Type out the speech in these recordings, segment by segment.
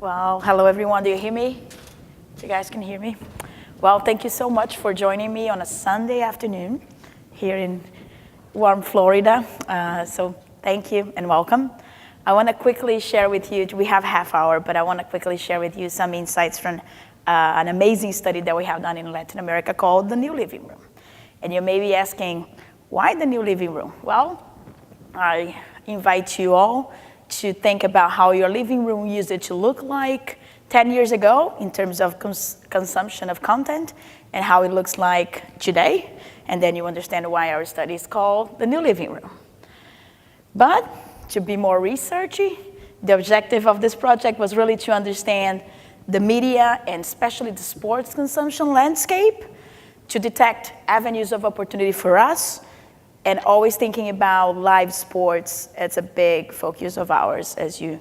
Well, hello everyone. Do you hear me? You guys can hear me? Well, thank you so much for joining me on a Sunday afternoon here in warm Florida. So thank you and welcome. I want to quickly share with you, we have half hour, but I want to quickly share with you some insights from an amazing study that we have done in Latin America called the New Living Room. And you may be asking, why the New Living Room? Well, I invite you all to think about how your living room used to look like 10 years ago in terms of consumption of content and how it looks like today. And then you understand why our study is called the New Living Room. But to be more researchy, the objective of this project was really to understand the media and especially the sports consumption landscape to detect avenues of opportunity for us, and always thinking about live sports. It's a big focus of ours, as you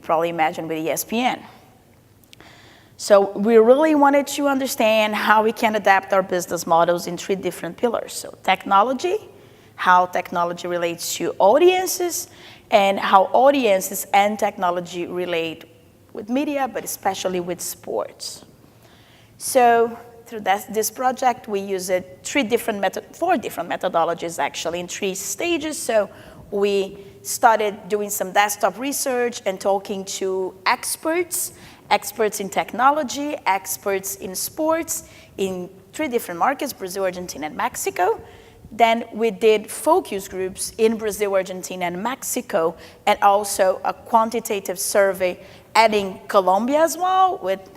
probably imagine with ESPN. So we really wanted to understand how we can adapt our business models in three different pillars. So technology, how technology relates to audiences, and how audiences and technology relate with media, but especially with sports. So through this project, we used four different methodologies actually in 3 stages. So we started doing some desktop research and talking to experts in technology, experts in sports in 3 different markets, Brazil, Argentina, and Mexico. Then we did focus groups in Brazil, Argentina, and Mexico, and also a quantitative survey adding Colombia as well with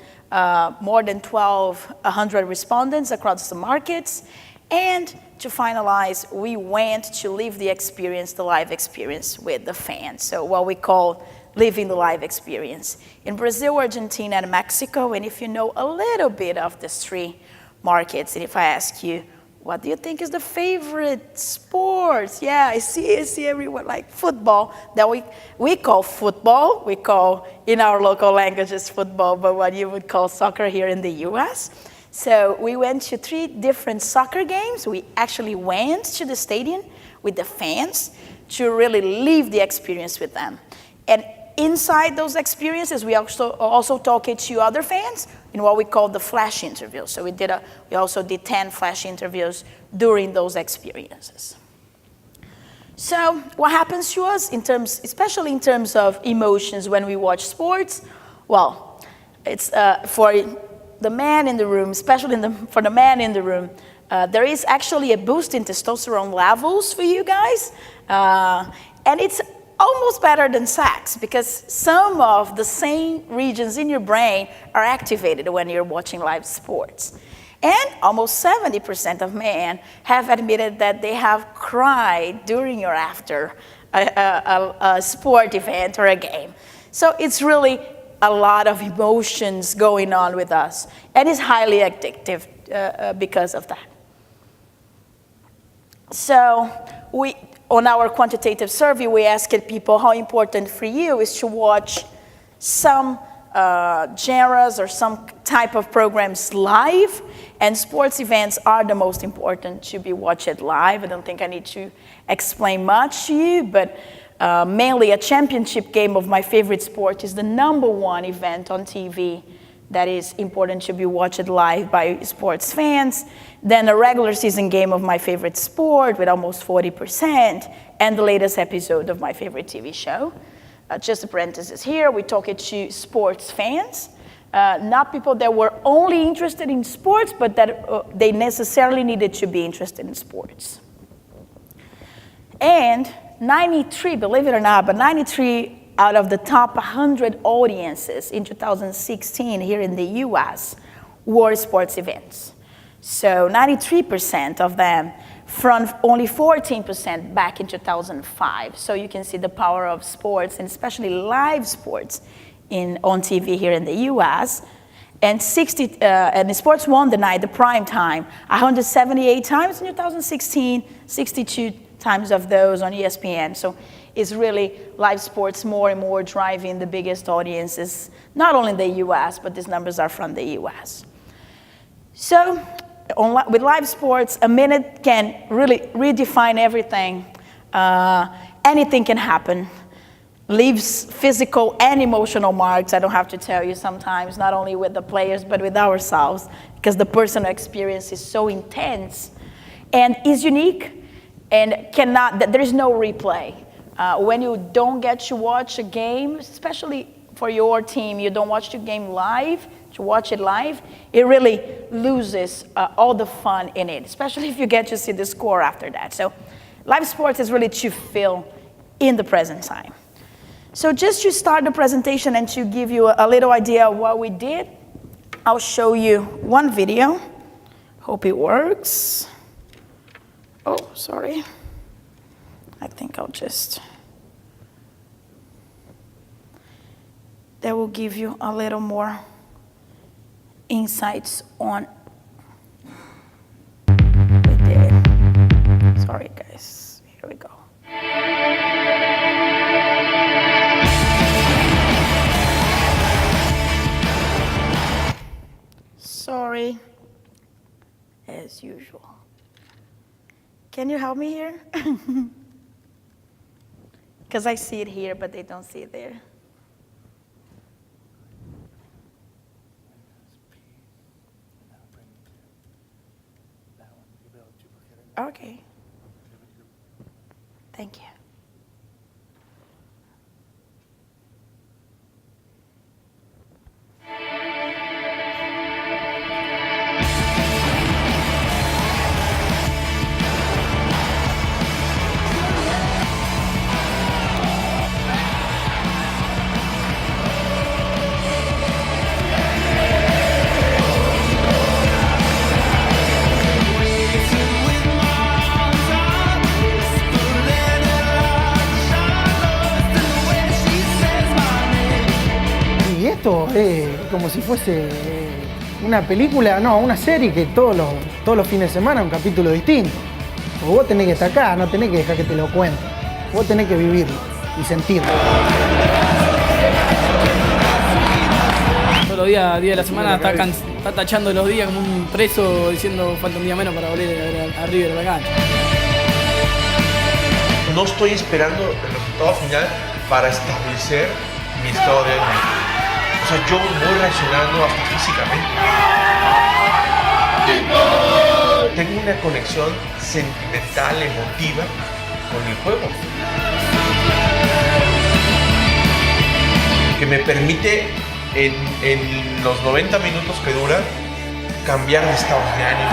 more than 1,200 respondents across the markets. And to finalize, we went to live the experience, the live experience with the fans. So what we call living the live experience. In Brazil, Argentina, and Mexico, and if you know a little bit of these 3 markets, and if I ask you, what do you think is the favorite sports? Yeah, I see everyone like football. That we call football. We call in our local languages football, but what you would call soccer here in the US. So we went to 3 different soccer games. We actually went to the stadium with the fans to really live the experience with them. And inside those experiences, we also talked to other fans in what we call the flash interviews. So we also did 10 flash interviews during those experiences. So what happens to us especially in terms of emotions when we watch sports? Well, it's for the man in the room, especially for the man in the room, there is actually a boost in testosterone levels for you guys, and it's almost better than sex because some of the same regions in your brain are activated when you're watching live sports. And almost 70% of men have admitted that they have cried during or after a sport event or a game. So it's really a lot of emotions going on with us, and it's highly addictive because of that. So on our quantitative survey, we asked people how important for you is to watch some genres or some type of programs live, and sports events are the most important to be watched live. I don't think I need to explain much to you, but mainly a championship game of my favorite sport is the #1 event on TV that is important to be watched live by sports fans. Then a regular season game of my favorite sport with almost 40%, and the latest episode of my favorite TV show. Just a parenthesis here, we talked to sports fans, not people that were only interested in sports, but that they necessarily needed to be interested in sports. And 93, believe it or not, but 93 out of the top 100 audiences in 2016 here in the US were sports events. So 93% of them from only 14% back in 2005. So you can see the power of sports, and especially live sports on TV here in the US. And the sports won the night, the prime time, 178 times in 2016, 62 times of those on ESPN. So it's really live sports more and more driving the biggest audiences, not only in the US, but these numbers are from the US. So with live sports, a minute can really redefine everything. Anything can happen. leaves physical and emotional marks. I don't have to tell you sometimes, not only with the players, but with ourselves, because the personal experience is so intense and is unique and there is no replay. When you don't get to watch a game, especially for your team, you don't watch the game live, to watch it live, it really loses all the fun in it, especially if you get to see the score after that. So live sports is really to feel in the present time. So just to start the presentation and to give you a little idea of what we did, I'll show you one video. Hope it works. Oh, sorry. I think I'll just... That will give you a little more insights on what we did. Sorry, guys. Here we go. Sorry, as usual. Can you help me here? Because I see it here, but they don't see it there. Okay. Thank you. Y esto es como si fuese una película, no, una serie que todos los fines de semana un capítulo distinto. Porque vos tenés que estar acá, no tenés que dejar que te lo cuenten. Vos tenés que vivirlo y sentirlo. Todos los días de la semana está tachando los días como un preso diciendo falta un día menos para volver a ver a River a la cancha. No estoy esperando el resultado final para establecer mi estado de ánimo. O sea, yo voy reaccionando hasta físicamente. Tengo una conexión sentimental, emotiva con el juego. Que me permite en los 90 minutos que dura cambiar de estado de ánimo,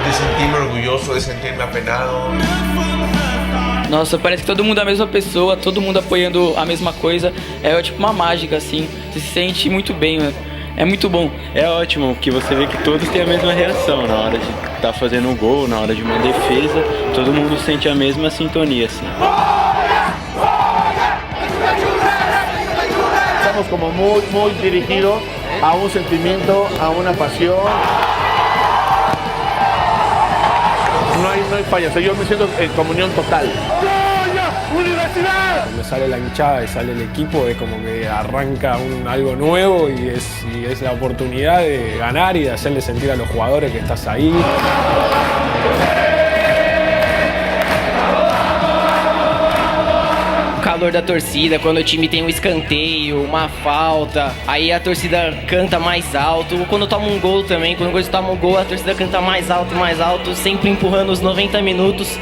de sentirme orgulloso, de sentirme apenado. Nossa, parece que todo mundo é a mesma pessoa, todo mundo apoiando a mesma coisa. É tipo uma mágica, assim. Você se sente muito bem, né? É muito bom. É ótimo que você vê que todos têm a mesma reação na hora de estar fazendo um gol, na hora de uma defesa. Todo mundo sente a mesma sintonia, assim. Estamos como muy dirigidos a un sentimiento, a una pasión. No hay fallas, yo me siento en comunión total. Cuando sale la hinchada y sale el equipo es como que arranca algo nuevo y es la oportunidad de ganar y de hacerle sentir a los jugadores que estás ahí. O calor da torcida, quando o time tem um escanteio, uma falta, aí a torcida canta mais alto. Quando toma um gol também, quando o toma um gol, a torcida canta mais alto, sempre empurrando os 90 minutos,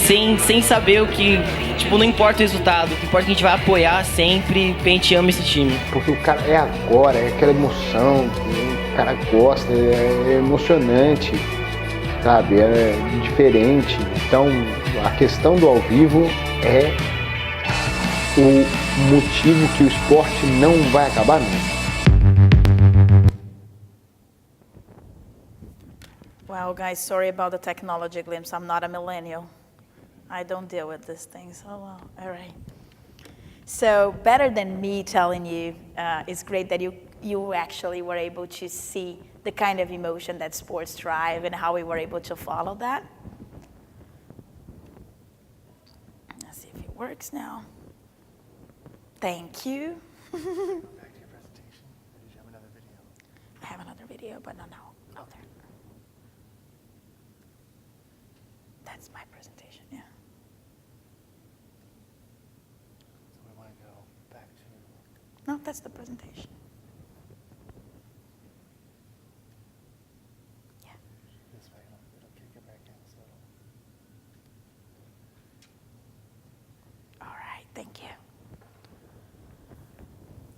sem saber o que, tipo, não importa o resultado, o que importa é que a gente vai apoiar sempre, porque a gente ama esse time. Porque o cara é agora, é aquela emoção, o cara gosta, é emocionante, sabe, é diferente. Então, a questão do ao vivo é o motivo que o esporte não vai acabar nunca. Well, guys, sorry about the technology glimpse. I'm not a millennial. I don't deal with these things. Oh, well, all right. So better than me telling you, it's great that you actually were able to see the kind of emotion that sports drive and how we were able to follow that. Let's see if it works now. Thank you. Back to your presentation. Did you have another video? I have another video, but not now. Not there. That's my presentation, yeah. that's the presentation. Yeah. All right, thank you.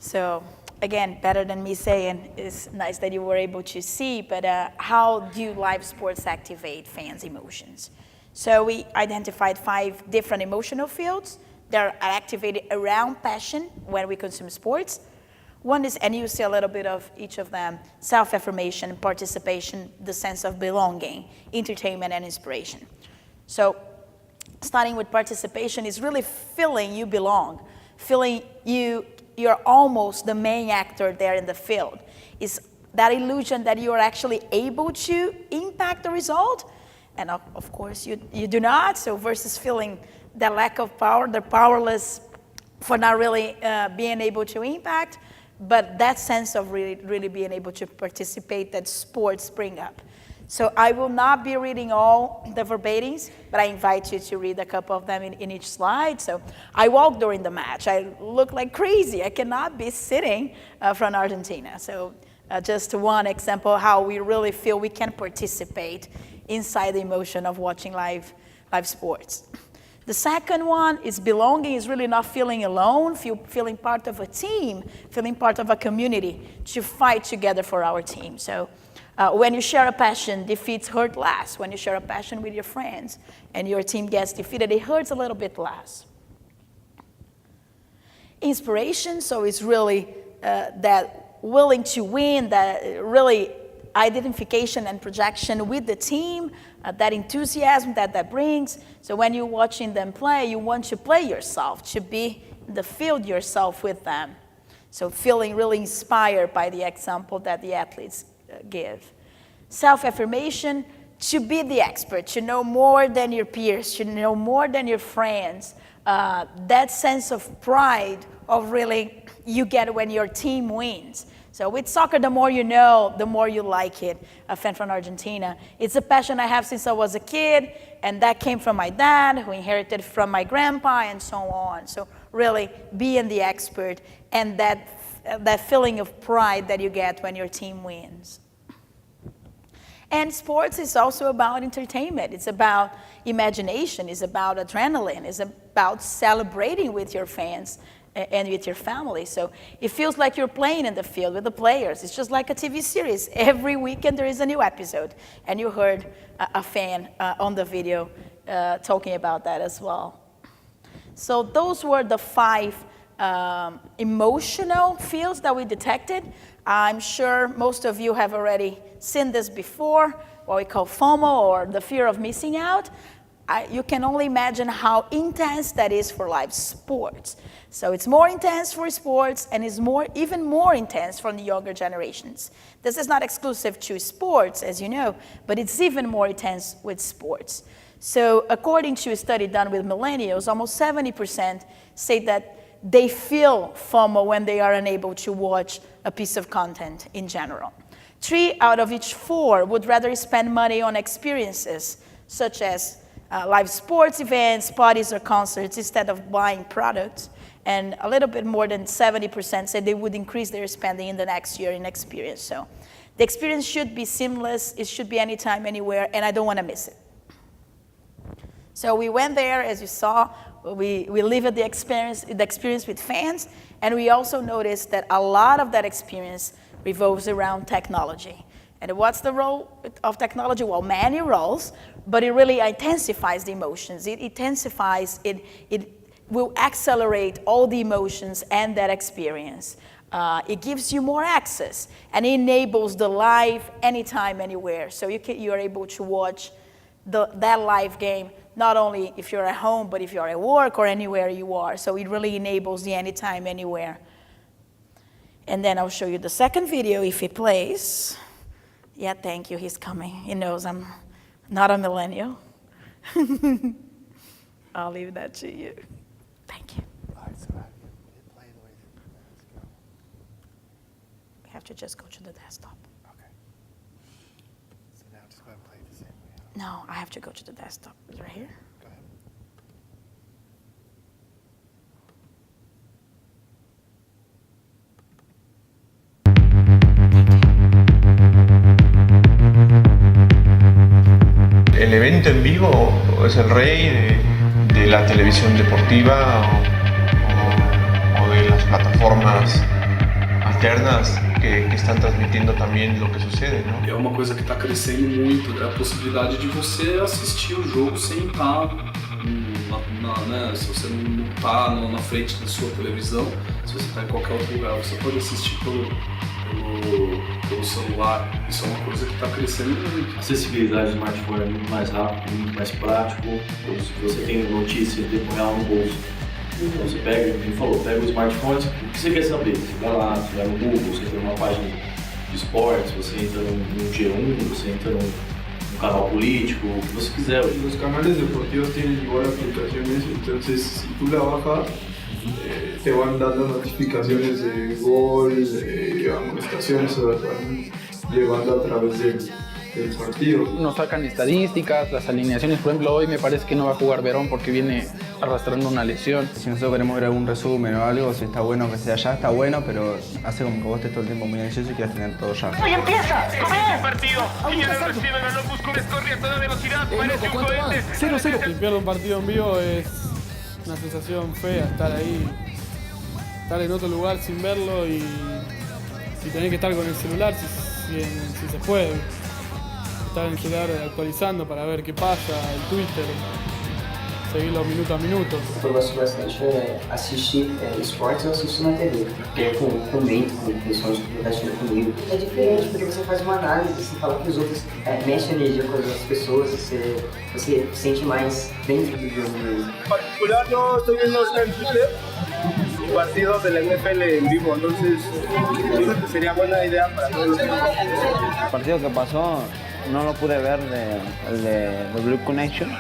So again, better than me saying, it's nice that you were able to see, but how do live sports activate fans' emotions? So we identified 5 different emotional fields that are activated around passion when we consume sports. One is, and you see a little bit of each of them, self-affirmation, participation, the sense of belonging, entertainment, and inspiration. So starting with participation is really feeling you belong, feeling you're almost the main actor there in the field. It's that illusion that you are actually able to impact the result. And of course, you do not. So versus feeling the lack of power, the powerless for not really being able to impact, but that sense of really being able to participate that sports bring up. So I will not be reading all the verbatims, but I invite you to read a couple of them in each slide. So I walked during the match. I look like crazy. I cannot be sitting from Argentina. So just one example how we really feel we can participate inside the emotion of watching live sports. The second one is belonging, is really not feeling alone, feeling part of a team, feeling part of a community to fight together for our team. So when you share a passion, defeats hurt less. When you share a passion with your friends and your team gets defeated, it hurts a little bit less. Inspiration, so it's really that willing to win, that really identification and projection with the team, that enthusiasm that brings. So when you're watching them play, you want to play yourself, to be in the field yourself with them. So feeling really inspired by the example that the athletes give. Self-affirmation, to be the expert, to know more than your peers, to know more than your friends. That sense of pride of really you get when your team wins. So with soccer, the more you know, the more you like it. A fan from Argentina. It's a passion I have since I was a kid, and that came from my dad, who inherited from my grandpa, and so on. So really being the expert and that feeling of pride that you get when your team wins. And sports is also about entertainment. It's about imagination. It's about adrenaline. It's about celebrating with your fans and with your family. So it feels like you're playing in the field with the players. It's just like a TV series. Every weekend there is a new episode. And you heard a fan on the video talking about that as well. So those were the 5 emotional fields that we detected. I'm sure most of you have already seen this before, what we call FOMO, or the fear of missing out. You can only imagine how intense that is for live sports. So it's more intense for sports, and is even more intense for the younger generations. This is not exclusive to sports, as you know, but it's even more intense with sports. So according to a study done with millennials, almost 70% say that they feel FOMO when they are unable to watch a piece of content in general. 3 out of each 4 would rather spend money on experiences, such as live sports events, parties, or concerts, instead of buying products. And a little bit more than 70% said they would increase their spending in the next year in experience. So the experience should be seamless, it should be anytime, anywhere, and I don't want to miss it. So we went there, as you saw, we lived the experience with fans, and we also noticed that a lot of that experience revolves around technology. And what's the role of technology? Well, many roles, but it really intensifies the emotions. It intensifies, it will accelerate all the emotions and that experience. It gives you more access and enables the live anytime, anywhere. So you are able to watch that live game, not only if you're at home, but if you're at work or anywhere you are. So it really enables the anytime, anywhere. And then I'll show you the second video if it plays. Yeah, thank you, he's coming. He knows I'm not a millennial. I'll leave that to you. Thank you. We have to just go to the desktop. Okay. So now just go ahead and play it the same way. No, I have to go to the desktop. It's right here. Go ahead. evento en vivo es el rey de la televisión deportiva o de las plataformas alternas que estão transmitindo também o que sucede, não? É uma coisa que está crescendo muito, é a possibilidade de você assistir o jogo sem estar, né, se você não está na frente da sua televisão, se você está em qualquer outro lugar, você pode assistir pelo celular. Isso é uma coisa que está crescendo muito. A acessibilidade do smartphone é muito mais rápido, muito mais prático. Se você tem notícia em tempo real no bolso, então você pega, como ele falou, pega o smartphone, o que você quer saber? Você vai lá, você vai no Google, você entra numa página de esportes, você entra num G1, você entra num canal político, o que você quiser. Los canales deportivos tienen igual aplicaciones, entonces si tú la bajas, te van dando notificaciones de gol, amonestaciones, se van llevando a través del partido. Nos sacan estadísticas, las alineaciones. Por ejemplo, hoy me parece que no va a jugar Verón porque viene arrastrando una lesión. Si nosotros queremos ver algún resumen o algo, si está bueno que sea ya, está bueno, pero hace como que vos estés todo el tiempo muy ansioso y quieras tener todo ya. ¡Hoy empieza! ¡Comienza el partido! Quienes reciben a los Buscures corre a toda velocidad, parece un cohete. 0-0. Si pierde un partido en vivo es una sensación fea estar ahí, estar en otro lugar sin verlo y tener que estar con el celular si se puede. Estar en el celular actualizando para ver qué pasa, el Twitter, seguirlo minuto a minuto. Eu gosto bastante de assistir esportes, eu assisto na TV, porque comento com pessoas que estão assistindo comigo. É diferente, porque você faz uma análise, você fala que os outros mexem energia com as outras pessoas, você se sente mais dentro do jogo mesmo. En particular, yo estoy viendo en Twitter partidos de la NFL en vivo, entonces creo que sería buena idea para todos los que no. El partido que pasó no lo pude ver, el de Blue Connection,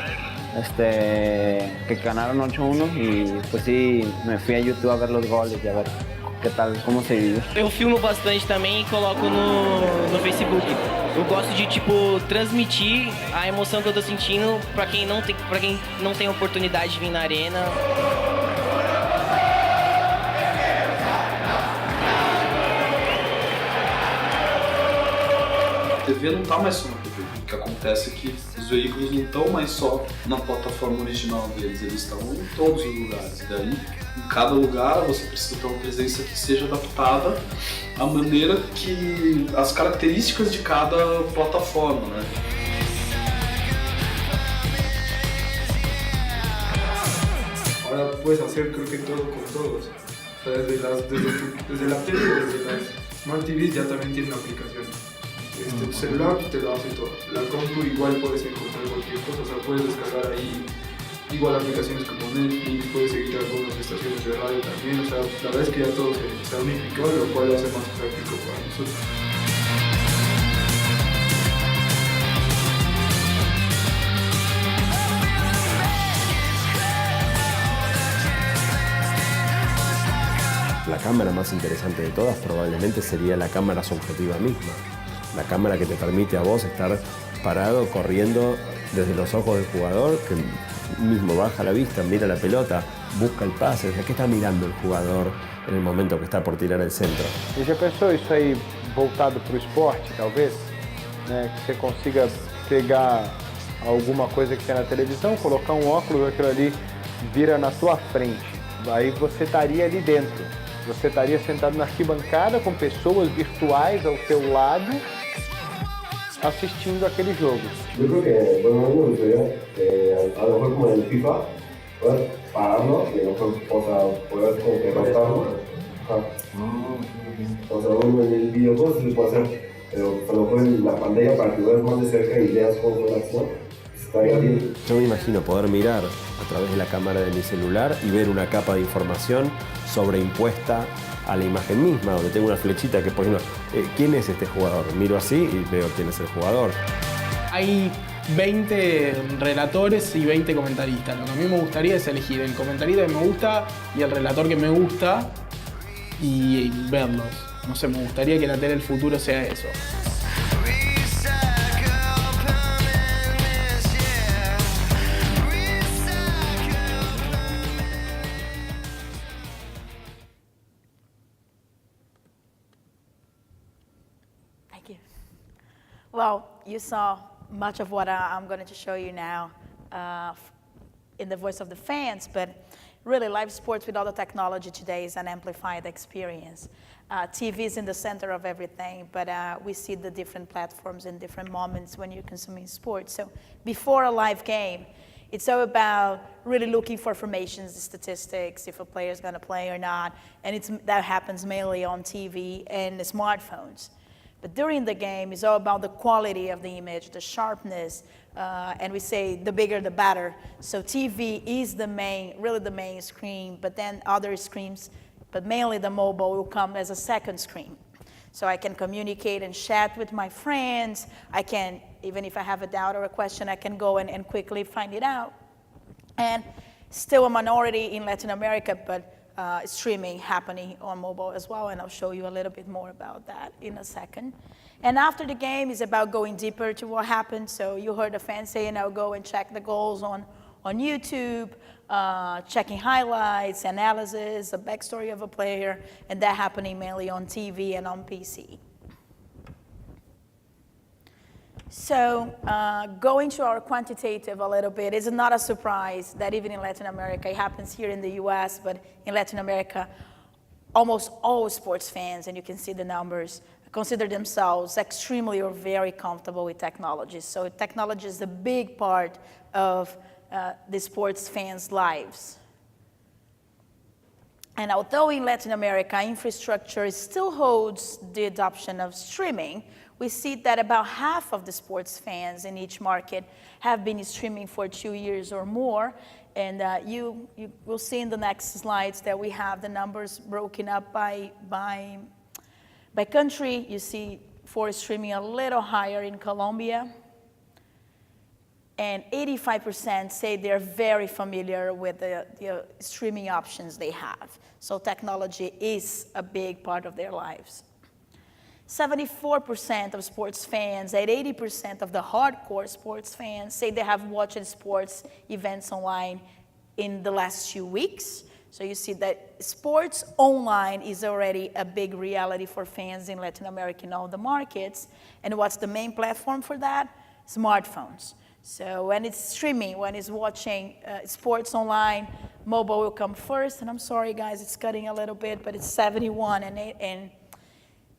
que ganaron 8-1 y pues sí, me fui a YouTube a ver los goles y a ver qué tal, cómo se vivió. Eu filmo bastante também e coloco no Facebook. Eu gosto de, tipo, transmitir a emoção que eu tô sentindo pra quem não tem oportunidade de vir na arena. A TV não está mais só na TV. O que acontece é que os veículos não estão mais só na plataforma original deles, eles estão em todos os lugares. E daí, em cada lugar, você precisa ter uma presença que seja adaptada à maneira que as características de cada plataforma, né? Ahora puedes hacer creo que todo con todos. O sea, desde la tele, desde las Smart TVs ya también tienen aplicaciones. Tu celular te lo hace todo. La compu igual puedes encontrar cualquier cosa, o sea, puedes descargar ahí igual aplicaciones como Netflix, puedes seguir algunas estaciones de radio también, o sea, la verdad es que ya todo se ha unificado, lo cual lo hace más práctico para nosotros. La cámara más interesante de todas probablemente sería la cámara subjetiva misma. La cámara que te permite a vos estar parado, corriendo desde los ojos del jugador, que mismo baja la vista, mira la pelota, busca el pase. ¿A qué está mirando el jugador en el momento que está por tirar el centro? E já pensou isso aí voltado para o esporte, talvez? Né? Que você consiga pegar alguma coisa que tem na televisão, colocar um óculos, aquilo ali vira na tua frente. Aí você estaria ali dentro. Você estaria sentado na arquibancada com pessoas virtuais ao teu lado assistindo aquele jogo. Yo creo que, bueno, a mí me gustaría, a lo mejor como en el FIFA, poder pararlo y a lo mejor poder como que rotarlo. O sea, bueno, en el videojuego sí se puede hacer, pero a lo mejor en la pantalla para que veas más de cerca y veas cómo fue la acción, estaría bien. Yo me imagino poder mirar a través de la cámara de mi celular y ver una capa de información sobreimpuesta a la imagen misma, donde tengo una flechita que, por ejemplo, ¿quién es este jugador? Miro así y veo quién es el jugador. Hay 20 relatores y 20 comentaristas. Lo que a mí me gustaría es elegir el comentarista que me gusta y el relator que me gusta y verlos. No sé, me gustaría que la tele del futuro sea eso. Well, you saw much of what I'm going to show you now in the voice of the fans, but really live sports with all the technology today is an amplified experience. TV is in the center of everything, but we see the different platforms in different moments when you're consuming sports. So before a live game, it's all about really looking for formations, statistics, if a player is going to play or not, and that happens mainly on TV and the smartphones. But during the game, it's all about the quality of the image, the sharpness, and we say the bigger the better. So TV is really the main screen, but then other screens, but mainly the mobile will come as a second screen. So I can communicate and chat with my friends. I can, even if I have a doubt or a question, I can go and quickly find it out. And still a minority in Latin America, but streaming happening on mobile as well, and I'll show you a little bit more about that in a second. And after the game is about going deeper to what happened. So you heard the fans saying, I'll go and check the goals on YouTube, checking highlights, analysis, the backstory of a player, and that happening mainly on TV and on PC. So going to our quantitative a little bit, it's not a surprise that even in Latin America, it happens here in the US, but in Latin America, almost all sports fans, and you can see the numbers, consider themselves extremely or very comfortable with technology. So technology is a big part of the sports fans' lives. And although in Latin America, infrastructure still holds the adoption of streaming, we see that about half of the sports fans in each market have been streaming for 2 years or more. And you will see in the next slides that we have the numbers broken up by country. You see for streaming a little higher in Colombia. And 85% say they're very familiar with the streaming options they have. So technology is a big part of their lives. 74% of sports fans and 80% of the hardcore sports fans say they have watched sports events online in the last 2 weeks. So you see that sports online is already a big reality for fans in Latin America in all the markets. And what's the main platform for that? Smartphones. So when it's streaming, when it's watching sports online, mobile will come first. And I'm sorry, guys, it's cutting a little bit, but it's 71 and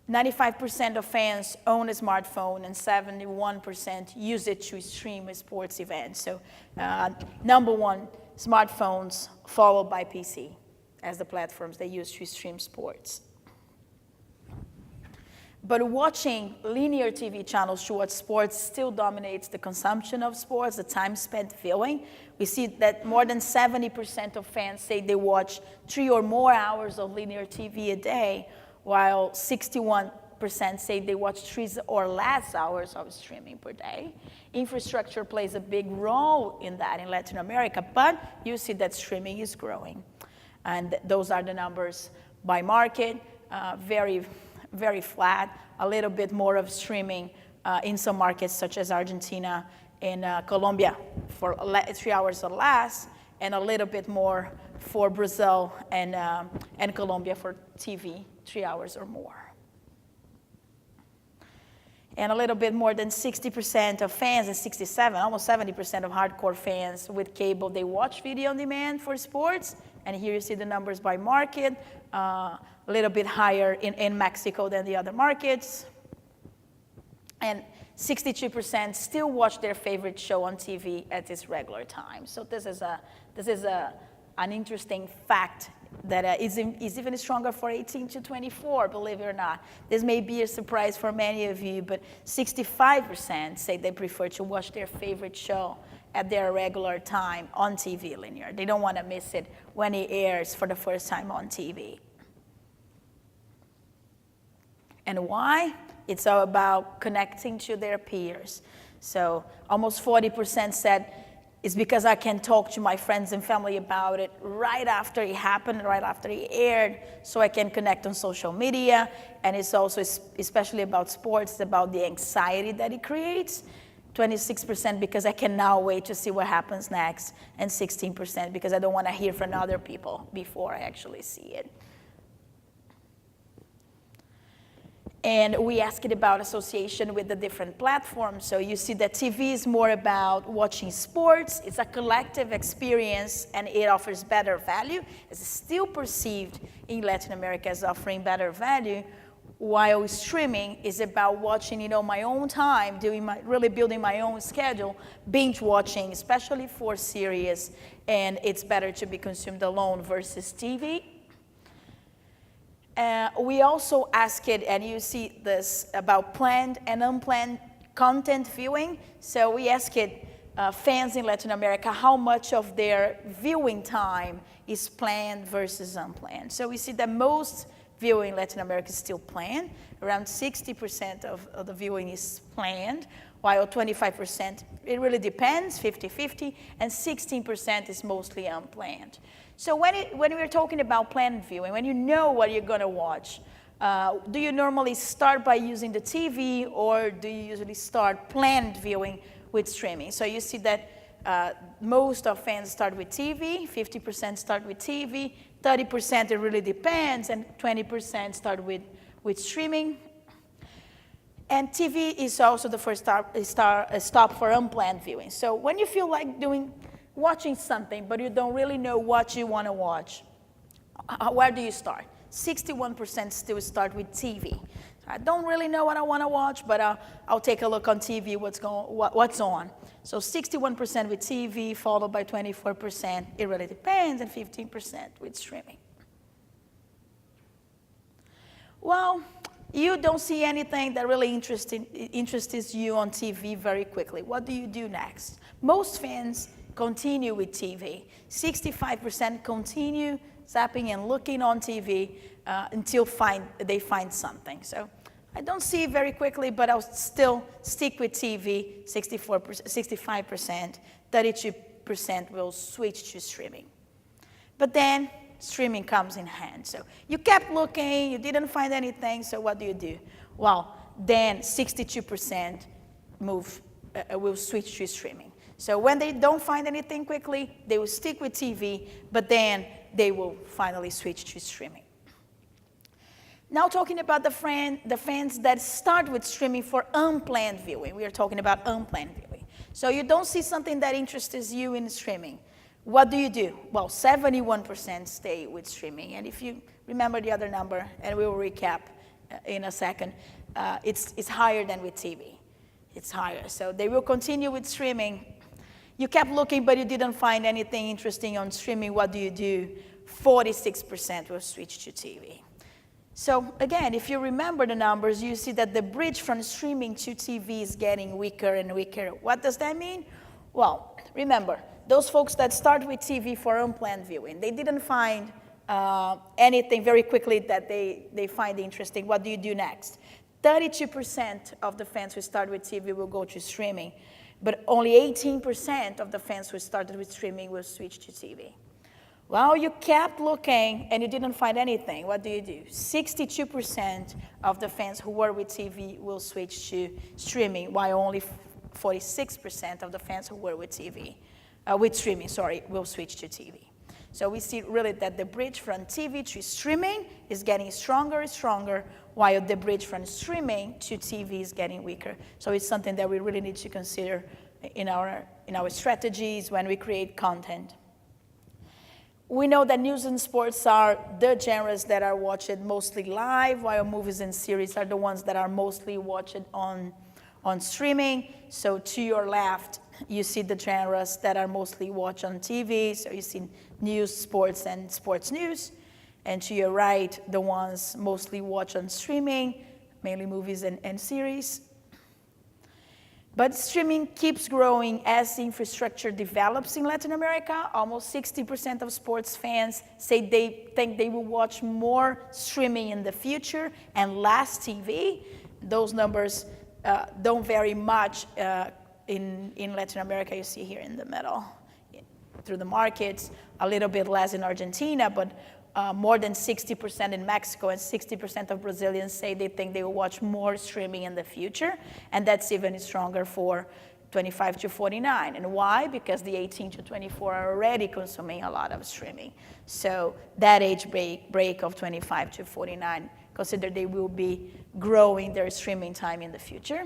95% of fans own a smartphone and 71% use it to stream a sports event. So number one, smartphones followed by PC as the platforms they use to stream sports. But watching linear TV channels to watch sports still dominates the consumption of sports, the time spent viewing. We see that more than 70% of fans say they watch 3 or more hours of linear TV a day, while 61% say they watch 3 or less hours of streaming per day. Infrastructure plays a big role in that in Latin America, but you see that streaming is growing. And those are the numbers by market, very flat, a little bit more of streaming in some markets such as Argentina and Colombia for 3 hours or less, and a little bit more for Brazil and Colombia for TV, 3 hours or more. And a little bit more than 60% of fans and 67, almost 70% of hardcore fans with cable, they watch video on demand for sports. And here you see the numbers by market, a little bit higher in Mexico than the other markets. And 62% still watch their favorite show on TV at its regular time. So this is an interesting fact that is even stronger for 18 to 24, believe it or not. This may be a surprise for many of you, but 65% say they prefer to watch their favorite show at their regular time on TV linear. They don't want to miss it when it airs for the first time on TV. And why? It's all about connecting to their peers. So almost 40% said, it's because I can talk to my friends and family about it right after it happened, right after it aired, so I can connect on social media. And it's also, especially about sports, it's about the anxiety that it creates. 26% because I can now wait to see what happens next, and 16% because I don't want to hear from other people before I actually see it. And we asked about association with the different platforms. So you see that TV is more about watching sports. It's a collective experience, and it offers better value. It's still perceived in Latin America as offering better value, while streaming is about watching, my own time, really building my own schedule, binge watching, especially for series, and it's better to be consumed alone versus TV. We also asked, and you see this, about planned and unplanned content viewing. So we asked fans in Latin America how much of their viewing time is planned versus unplanned. So we see that most viewing in Latin America is still planned. Around 60% of the viewing is planned, while 25%, it really depends, 50-50, and 16% is mostly unplanned. So when we're talking about planned viewing, when you know what you're going to watch, do you normally start by using the TV, or do you usually start planned viewing with streaming? So you see that most of fans start with TV, 50% start with TV, 30% it really depends, and 20% start with streaming. And TV is also the first stop for unplanned viewing. So when you feel like watching something, but you don't really know what you want to watch, where do you start? 61% still start with TV. I don't really know what I want to watch, but I'll take a look on TV, what's on. So 61% with TV, followed by 24%, it really depends, and 15% with streaming. Well, you don't see anything that really interests you on TV very quickly. What do you do next? Most fans continue with TV. 65% continue zapping and looking on TV until they find something. So I don't see it very quickly, but I'll still stick with TV, 65%, 32% will switch to streaming. But then streaming comes in hand. So you kept looking, you didn't find anything, so what do? Well, then 62% will switch to streaming. So when they don't find anything quickly, they will stick with TV, but then they will finally switch to streaming. Now talking about the fans that start with streaming for unplanned viewing. We are talking about unplanned viewing. So you don't see something that interests you in streaming. What do? Well, 71% stay with streaming. And if you remember the other number, and we will recap in a second, it's higher than with TV. It's higher. So they will continue with streaming. You kept looking, but you didn't find anything interesting on streaming. What do? 46% will switch to TV. So again, if you remember the numbers, you see that the bridge from streaming to TV is getting weaker and weaker. What does that mean? Well, remember, those folks that start with TV for unplanned viewing, they didn't find anything very quickly that they find interesting. What do you do next? 32% of the fans who start with TV will go to streaming, but only 18% of the fans who started with streaming will switch to TV. Well, you kept looking and you didn't find anything. What do? 62% of the fans who were with TV will switch to streaming, while only 46% of the fans who were with streaming, will switch to TV. So we see really that the bridge from TV to streaming is getting stronger and stronger, while the bridge from streaming to TV is getting weaker. So it's something that we really need to consider in our strategies when we create content. We know that news and sports are the genres that are watched mostly live, while movies and series are the ones that are mostly watched on streaming. So to your left, you see the genres that are mostly watched on TV. So you see news, sports, and sports news. And to your right, the ones mostly watched on streaming, mainly movies and series. But streaming keeps growing as the infrastructure develops in Latin America. Almost 60% of sports fans say they think they will watch more streaming in the future and less TV. Those numbers don't vary much in Latin America. You see here in the middle, through the markets, a little bit less in Argentina, but more than 60% in Mexico, and 60% of Brazilians say they think they will watch more streaming in the future, and that's even stronger for 25 to 49. And why? Because the 18 to 24 are already consuming a lot of streaming. So that age break of 25 to 49 consider they will be growing their streaming time in the future.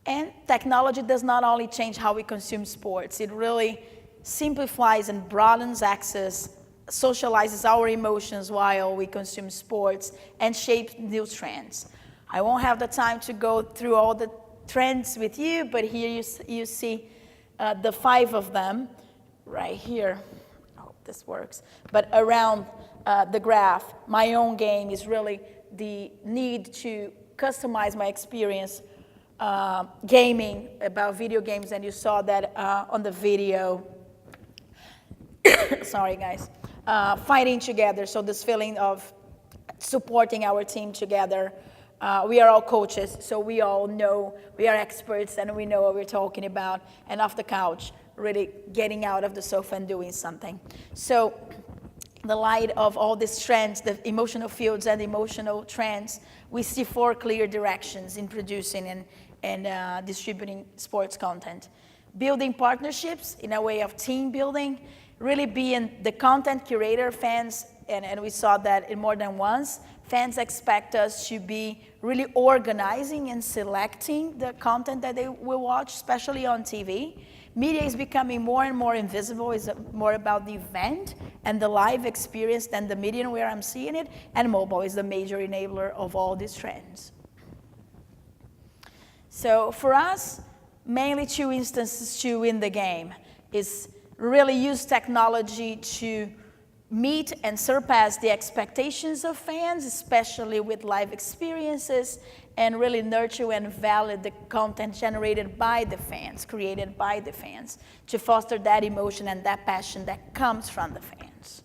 And technology does not only change how we consume sports, it really simplifies and broadens access, socializes our emotions while we consume sports, and shapes new trends. I won't have the time to go through all the trends with you, but here you see the 5 of them right here. I hope this works. But around the graph, my own game is really the need to customize my experience gaming, about video games, and you saw that on the video. Sorry, guys. Fighting together, so this feeling of supporting our team together. We are all coaches, so we all know, we are experts, and we know what we're talking about, and off the couch, really getting out of the sofa and doing something. So the light of all these trends, the emotional fields and emotional trends, we see 4 clear directions in producing and distributing sports content. Building partnerships in a way of team building, really being the content curator. Fans, and we saw that in more than once, fans expect us to be really organizing and selecting the content that they will watch, especially on TV. Media is becoming more and more invisible. It's more about the event and the live experience than the medium where I'm seeing it, and mobile is the major enabler of all these trends. So for us, mainly 2 instances to win the game is really use technology to meet and surpass the expectations of fans, especially with live experiences, and really nurture and validate the content generated by the fans, created by the fans, to foster that emotion and that passion that comes from the fans.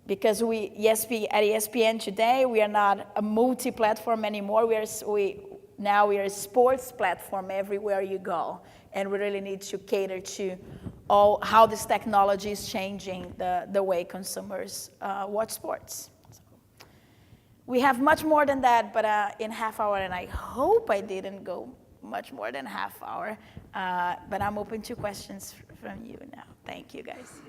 Because at ESPN today, we are not a multi-platform anymore. Now we are a sports platform everywhere you go. And we really need to cater to how this technology is changing the way consumers watch sports. So we have much more than that, but in half hour, and I hope I didn't go much more than half hour, but I'm open to questions from you now. Thank you, guys.